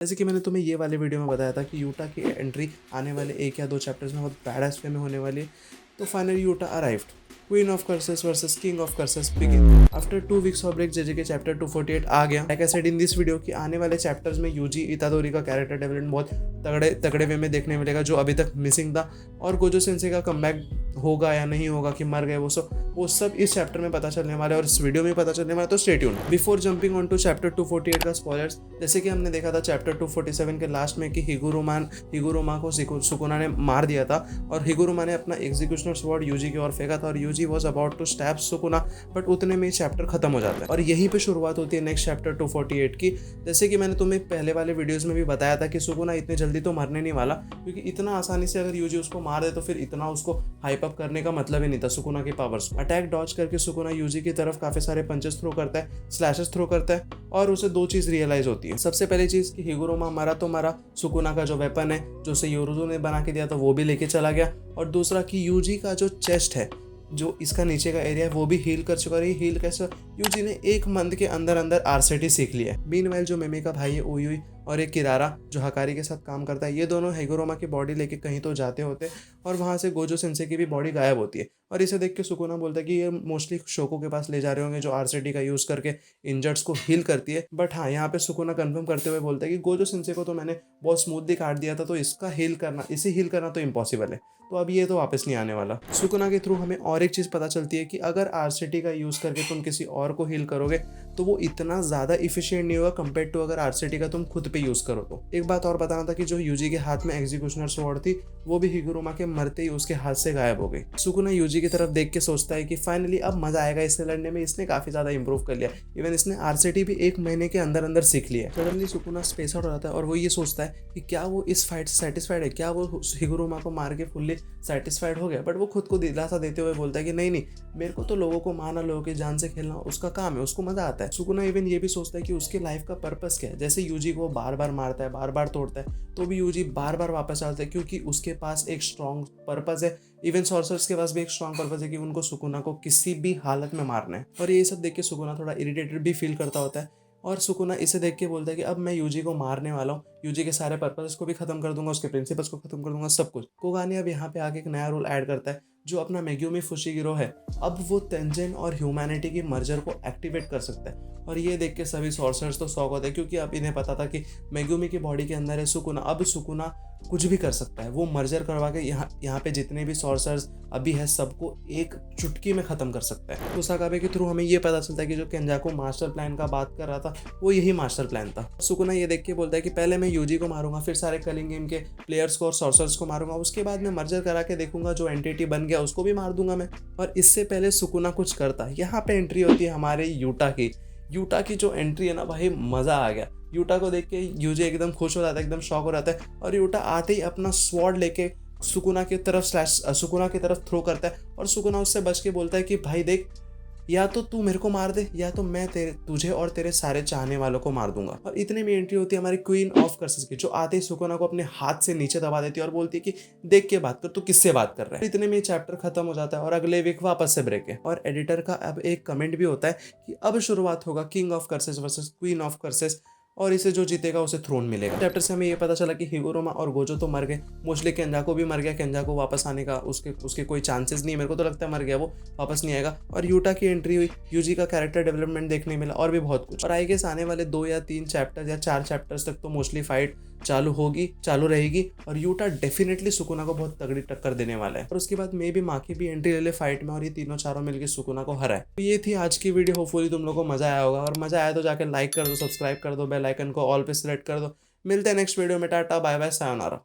जैसे कि मैंने तुम्हें ये वाले वीडियो में बताया था कि यूटा की एंट्री आने वाले 1 या 2 चैप्टर्स में बहुत बैड वे में होने वाली है। तो finally Yuta arrived. Queen of curses versus king of curses begin. After 2 weeks of break JJ के चैप्टर 248 आ गया। Like I said in this video कि आने वाले चैप्टर्स में यूजी इतादोरी का कैरेक्टर डेवलपमेंट बहुत तगड़े तगड़े वे में देखने मिलेगा, जो अभी तक मिसिंग था। और गोजो सेंसे का कमबैक होगा या नहीं होगा, कि मर गए वो सब इस चैप्टर में पता चलने वाला है और इस वीडियो में पता चलने वाला है। तो stay tuned. Before jumping on to chapter 248 का स्पॉयलर्स, जैसे कि हमने देखा था चैप्टर 247 के लास्ट में कि हिगुरुमा को सुकुना ने मार दिया था और हिगुरुमा ने अपना एग्जीक्यूशनर स्वॉर्ड यूजी की ओर फेंका था और Yuji was about to stab Sukuna, but उतने में चैप्टर खत्म हो जाता है और यहीं पे शुरुआत होती है नेक्स्ट चैप्टर 248 की। जैसे कि मैंने तुम्हें पहले वाले वीडियोस में भी बताया था कि सुकुना इतनी जल्दी तो मरने नहीं वाला, क्योंकि इतना आसानी से अगर यूजी उसको मार दे तो फिर इतना उसको हाइप अप करने का मतलब ही नहीं था सुकुना की पावर्स को। अटैक डॉज करके सुकुना यूजी की तरफ काफी सारे पंचेस थ्रो करता है, स्लैशेस थ्रो करता है और उसे दो चीज रियलाइज होती है। सबसे पहली चीज कि हिगुरुमा मरा तो मरा, सुकुना का जो वेपन है जो उसे योरुजो ने बना के दिया था वो भी लेके चला गया, और दूसरा कि यूजी का जो चेस्ट है, जो इसका नीचे का एरिया है, वो भी हील कर चुका है। हील कैसे? यूजी ने 1 मंथ के अंदर अंदर आरसेटी सीख लिया है। मीनवाइल जो मेमे का भाई है ओयुई और एक किरारा जो हकारी के साथ काम करता है, ये दोनों हिगुरुमा की बॉडी लेके कहीं तो जाते होते और वहां से गोजो सेंसे की भी बॉडी गायब होती है। और इसे देख के सुकुना बोलता है कि ये मोस्टली शोको के पास ले जा रहे होंगे जो आरसेटी का यूज करके इंजर्ड्स को हील करती है। बट हाँ, यहाँ पे सुकुना कंफर्म करते हुए बोलता है कि गोजो सेंसे को तो मैंने बहुत स्मूथली काट दिया था, तो इसे हील करना तो इम्पॉसिबल है, तो अब ये तो वापस नहीं आने वाला। सुकुना के थ्रू हमें और एक चीज पता चलती है कि अगर आरसीटी का यूज करके तुम किसी और को हील करोगे तो वो इतना ज्यादा इफिशिएंट नहीं होगा कंपेयर टू अगर आरसीटी का तुम खुद पे यूज करो तो। एक बात और बताना था कि जो यूजी के हाथ में एग्जीक्यूशनर स्वॉर्ड थी वो भी हिगुरुमा के मरते ही उसके हाथ से गायब हो गई। सुकुना यूजी की तरफ देख के सोचता है कि फाइनली अब मजा आएगा इससे लड़ने में, इसने काफी ज्यादा इंप्रूव कर लिया, इवन इसने आरसीटी भी 1 महीने के अंदर अंदर सीख लिया। सडनली सुकुना स्पेस आउट हो जाता है और वो ये सोचता है कि क्या वो इस फाइट से सेटिस्फाइड है, क्या वो हिगुरुमा को मार के फुल्ली सेटिस्फाइड हो गया। बट वो खुद को दिलासा देते हुए बोलता है कि नहीं, मेरे को तो लोगों को मारना, लोगों की जान से खेलना उसका काम है, उसको मजा आता है। सुकुना इवन ये भी सोचता है कि उसके लाइफ का पर्पस क्या है। जैसे यूजी को बार बार मारता है, बार बार तोड़ता है, तो भी यूजी बार बार वापस आता है क्योंकि उसके पास एक स्ट्रॉन्ग पर्पस है। इवन सॉर्सर्स के पास भी एक स्ट्रॉन्ग पर्पस है कि उनको सुकुना को किसी भी हालत में मारना है। और ये सब देख के सुकुना थोड़ा इरिटेटेड भी फील करता होता है और सुकुना इसे देख के बोलता है कि अब मैं यूजी को मारने वाला हूँ, यूजी के सारे पर्पस को भी खत्म कर दूंगा, उसके प्रिंसिपल्स को खत्म कर दूंगा, सब कुछ। कोगानी अब यहाँ पे आके एक नया रोल ऐड करता है जो अपना मेग्यूमी फुशिगिरो है, अब वो तेंजन और ह्यूमैनिटी की मर्जर को एक्टिवेट कर सकता है। और ये देख के सभी सॉर्सर्स तो शॉक होते हैं क्योंकि अब इन्हें पता था कि मेग्यूमी की बॉडी के अंदर है सुकुना, अब सुकुना कुछ भी कर सकता है। वो मर्जर करवा के यहाँ पे जितने भी सॉर्सर्स अभी है सबको एक चुटकी में खत्म कर सकता है। तो साकाबे के थ्रू हमें ये पता चलता है कि जो केंजाकू मास्टर प्लान का बात कर रहा था वो यही मास्टर प्लान था। सुकुना ये देख के बोलता है कि पहले मैं यूजी को मारूंगा, फिर सारे कलिंग गेम के प्लेयर्स को और सॉर्सर्स को मारूंगा, उसके बाद मैं मर्जर करा के देखूंगा जो एंटिटी बन गया उसको भी मार दूंगा मैं। और इससे पहले सुकुना कुछ करता, यहाँ पे एंट्री होती है हमारे यूटा की जो एंट्री है ना भाई, मजा आ गया। यूटा को देख के यूजी एकदम खुश हो जाता है, एकदम शॉक हो जाता है और यूटा आते ही अपना स्वॉर्ड लेके सुकुना की तरफ थ्रो करता है और सुकुना उससे बच के बोलता है कि भाई देख, या तो तू मेरे को मार दे या तो मैं तुझे और तेरे सारे चाहने वालों को मार दूंगा। और इतने में एंट्री होती है हमारी क्वीन ऑफ कर्सेस की, जो आते ही सुकुना को अपने हाथ से नीचे दबा देती है और बोलती है कि देख के बात कर, तू किससे बात कर रहा है। इतने में चैप्टर खत्म हो जाता है और अगले वीक वापस से ब्रेक है। और एडिटर का अब एक कमेंट भी होता है कि अब शुरुआत होगा king of curses versus queen of curses, और इसे जो जीतेगा उसे थ्रोन मिलेगा। चैप्टर से हमें ये पता चला कि हिगुरुमा और गोजो तो मर गए, मोस्टली केंजाको भी मर गया, केंजाको वापस आने का उसके कोई चांसेस नहीं है, मेरे को तो लगता है मर गया, वो वापस नहीं आएगा। और यूटा की एंट्री हुई, यूजी का कैरेक्टर डेवलपमेंट देखने मिला और भी बहुत कुछ। और आई गेस आने वाले 2 या 3 चैप्टर या 4 चैप्टर्स तक तो मोस्टली फाइट चालू रहेगी और यूटा डेफिनेटली सुकुना को बहुत तगड़ी टक्कर देने वाला है। और उसके बाद मे भी माकी भी एंट्री ले ले फाइट में और ये तीनों चारों मिलकर सुकुना को हराए। तो ये थी आज की वीडियो, होपफुली तुम लोगों को मजा आया होगा, और मजा आया तो जाकर लाइक कर दो, सब्सक्राइब कर दो, बेल आइकन को ऑल पे सेलेक्ट कर दो। मिलते हैं नेक्स्ट वीडियो में, टाटा बाय बाय सायोनारा।